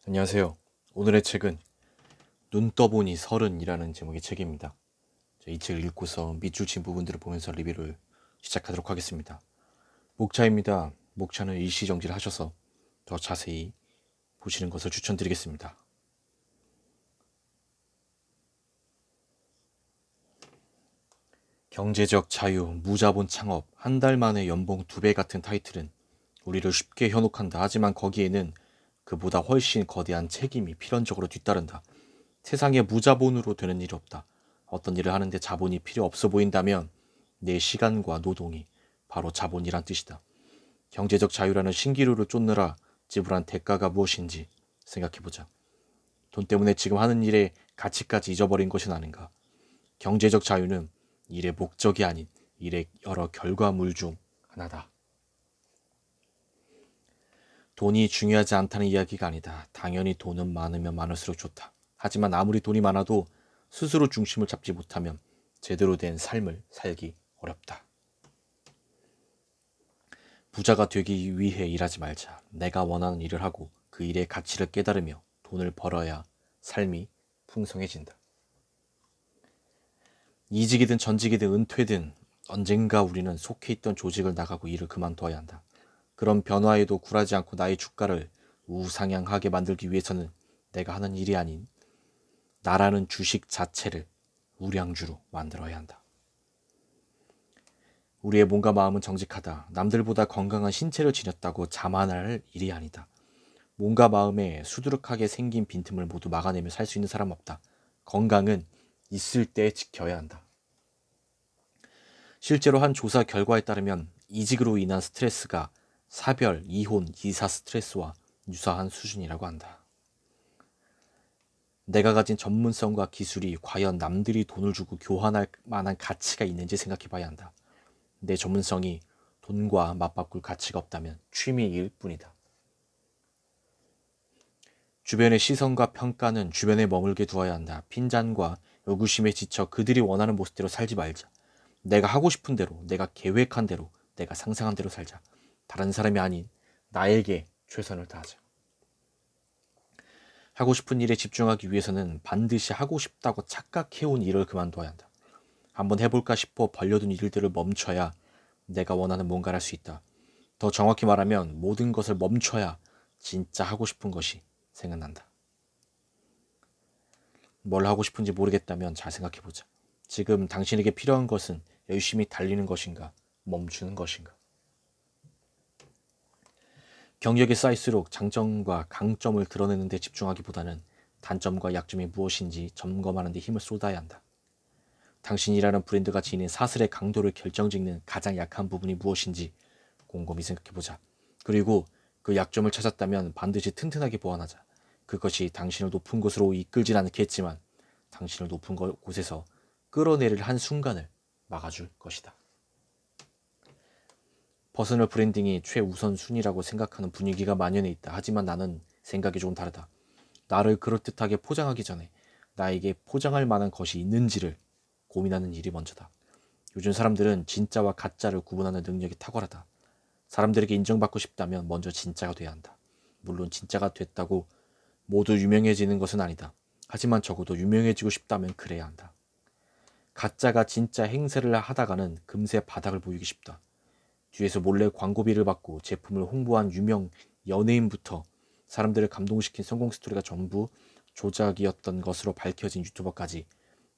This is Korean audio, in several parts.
안녕하세요. 오늘의 책은 눈 떠보니 서른이라는 제목의 책입니다. 이 책을 읽고서 밑줄 친 부분들을 보면서 리뷰를 시작하도록 하겠습니다. 목차입니다. 목차는 일시정지를 하셔서 더 자세히 보시는 것을 추천드리겠습니다. 경제적 자유, 무자본 창업, 한 달 만에 연봉 2배 같은 타이틀은 우리를 쉽게 현혹한다. 하지만 거기에는 그보다 훨씬 거대한 책임이 필연적으로 뒤따른다. 세상에 무자본으로 되는 일이 없다. 어떤 일을 하는데 자본이 필요 없어 보인다면 내 시간과 노동이 바로 자본이란 뜻이다. 경제적 자유라는 신기루를 쫓느라 지불한 대가가 무엇인지 생각해보자. 돈 때문에 지금 하는 일의 가치까지 잊어버린 것은 아닌가. 경제적 자유는 일의 목적이 아닌 일의 여러 결과물 중 하나다. 돈이 중요하지 않다는 이야기가 아니다. 당연히 돈은 많으면 많을수록 좋다. 하지만 아무리 돈이 많아도 스스로 중심을 잡지 못하면 제대로 된 삶을 살기 어렵다. 부자가 되기 위해 일하지 말자. 내가 원하는 일을 하고 그 일의 가치를 깨달으며 돈을 벌어야 삶이 풍성해진다. 이직이든 전직이든 은퇴든 언젠가 우리는 속해 있던 조직을 나가고 일을 그만둬야 한다. 그런 변화에도 굴하지 않고 나의 주가를 우상향하게 만들기 위해서는 내가 하는 일이 아닌 나라는 주식 자체를 우량주로 만들어야 한다. 우리의 몸과 마음은 정직하다. 남들보다 건강한 신체를 지녔다고 자만할 일이 아니다. 몸과 마음에 수두룩하게 생긴 빈틈을 모두 막아내며 살 수 있는 사람 없다. 건강은 있을 때 지켜야 한다. 실제로 한 조사 결과에 따르면 이직으로 인한 스트레스가 사별, 이혼, 이사 스트레스와 유사한 수준이라고 한다. 내가 가진 전문성과 기술이 과연 남들이 돈을 주고 교환할 만한 가치가 있는지 생각해 봐야 한다. 내 전문성이 돈과 맞바꿀 가치가 없다면 취미일 뿐이다. 주변의 시선과 평가는 주변에 머물게 두어야 한다. 핀잔과 의구심에 지쳐 그들이 원하는 모습대로 살지 말자. 내가 하고 싶은 대로, 내가 계획한 대로, 내가 상상한 대로 살자. 다른 사람이 아닌 나에게 최선을 다하자. 하고 싶은 일에 집중하기 위해서는 반드시 하고 싶다고 착각해온 일을 그만둬야 한다. 한번 해볼까 싶어 벌려둔 일들을 멈춰야 내가 원하는 뭔가를 할 수 있다. 더 정확히 말하면 모든 것을 멈춰야 진짜 하고 싶은 것이 생각난다. 뭘 하고 싶은지 모르겠다면 잘 생각해보자. 지금 당신에게 필요한 것은 열심히 달리는 것인가, 멈추는 것인가? 경력이 쌓일수록 장점과 강점을 드러내는 데 집중하기보다는 단점과 약점이 무엇인지 점검하는 데 힘을 쏟아야 한다. 당신이라는 브랜드가 지닌 사슬의 강도를 결정짓는 가장 약한 부분이 무엇인지 곰곰이 생각해보자. 그리고 그 약점을 찾았다면 반드시 튼튼하게 보완하자. 그것이 당신을 높은 곳으로 이끌진 않겠지만 당신을 높은 곳에서 끌어내릴 한 순간을 막아줄 것이다. 퍼스널 브랜딩이 최우선 순위라고 생각하는 분위기가 만연해 있다. 하지만 나는 생각이 조금 다르다. 나를 그럴듯하게 포장하기 전에 나에게 포장할 만한 것이 있는지를 고민하는 일이 먼저다. 요즘 사람들은 진짜와 가짜를 구분하는 능력이 탁월하다. 사람들에게 인정받고 싶다면 먼저 진짜가 돼야 한다. 물론 진짜가 됐다고 모두 유명해지는 것은 아니다. 하지만 적어도 유명해지고 싶다면 그래야 한다. 가짜가 진짜 행세를 하다가는 금세 바닥을 보이기 쉽다. 뒤에서 몰래 광고비를 받고 제품을 홍보한 유명 연예인부터 사람들을 감동시킨 성공 스토리가 전부 조작이었던 것으로 밝혀진 유튜버까지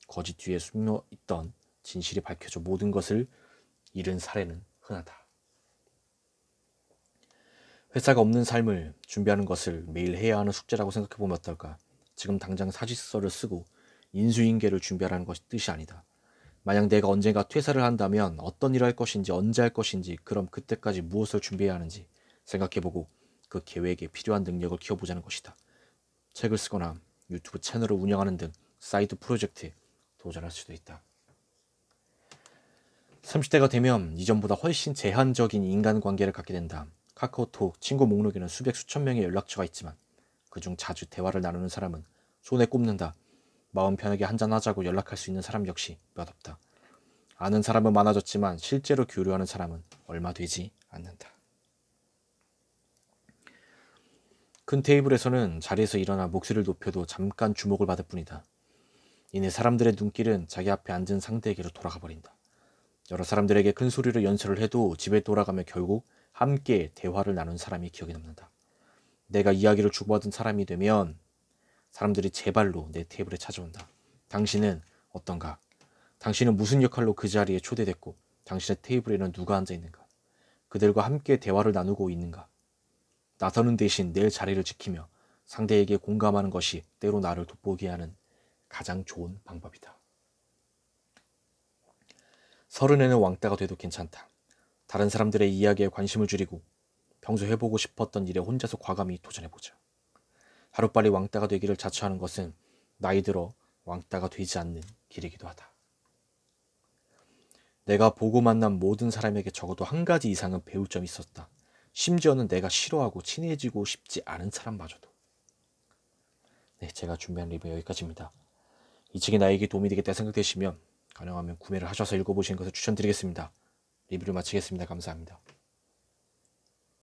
거짓 뒤에 숨어있던 진실이 밝혀져 모든 것을 잃은 사례는 흔하다. 회사가 없는 삶을 준비하는 것을 매일 해야 하는 숙제라고 생각해보면 어떨까? 지금 당장 사직서를 쓰고 인수인계를 준비하라는 것이 뜻이 아니다. 만약 내가 언젠가 퇴사를 한다면 어떤 일을 할 것인지, 언제 할 것인지, 그럼 그때까지 무엇을 준비해야 하는지 생각해보고 그 계획에 필요한 능력을 키워보자는 것이다. 책을 쓰거나 유튜브 채널을 운영하는 등 사이드 프로젝트에 도전할 수도 있다. 30대가 되면 이전보다 훨씬 제한적인 인간관계를 갖게 된다. 카카오톡 친구 목록에는 수백 수천 명의 연락처가 있지만 그중 자주 대화를 나누는 사람은 손에 꼽는다. 마음 편하게 한잔하자고 연락할 수 있는 사람 역시 몇 없다. 아는 사람은 많아졌지만 실제로 교류하는 사람은 얼마 되지 않는다. 큰 테이블에서는 자리에서 일어나 목소리를 높여도 잠깐 주목을 받을 뿐이다. 이내 사람들의 눈길은 자기 앞에 앉은 상대에게로 돌아가 버린다. 여러 사람들에게 큰 소리로 연설을 해도 집에 돌아가며 결국 함께 대화를 나눈 사람이 기억에 남는다. 내가 이야기를 주고받은 사람이 되면 사람들이 제 발로 내 테이블에 찾아온다. 당신은 어떤가? 당신은 무슨 역할로 그 자리에 초대됐고 당신의 테이블에는 누가 앉아 있는가? 그들과 함께 대화를 나누고 있는가? 나서는 대신 내 자리를 지키며 상대에게 공감하는 것이 때로 나를 돋보게 하는 가장 좋은 방법이다. 30에는 왕따가 돼도 괜찮다. 다른 사람들의 이야기에 관심을 줄이고 평소 해보고 싶었던 일에 혼자서 과감히 도전해보자. 하루빨리 왕따가 되기를 자처하는 것은 나이 들어 왕따가 되지 않는 길이기도 하다. 내가 보고 만난 모든 사람에게 적어도 한 가지 이상은 배울 점이 있었다. 심지어는 내가 싫어하고 친해지고 싶지 않은 사람마저도. 네, 제가 준비한 리뷰 여기까지입니다. 이 책이 나에게 도움이 되겠다 생각되시면 가능하면 구매를 하셔서 읽어보시는 것을 추천드리겠습니다. 리뷰를 마치겠습니다. 감사합니다.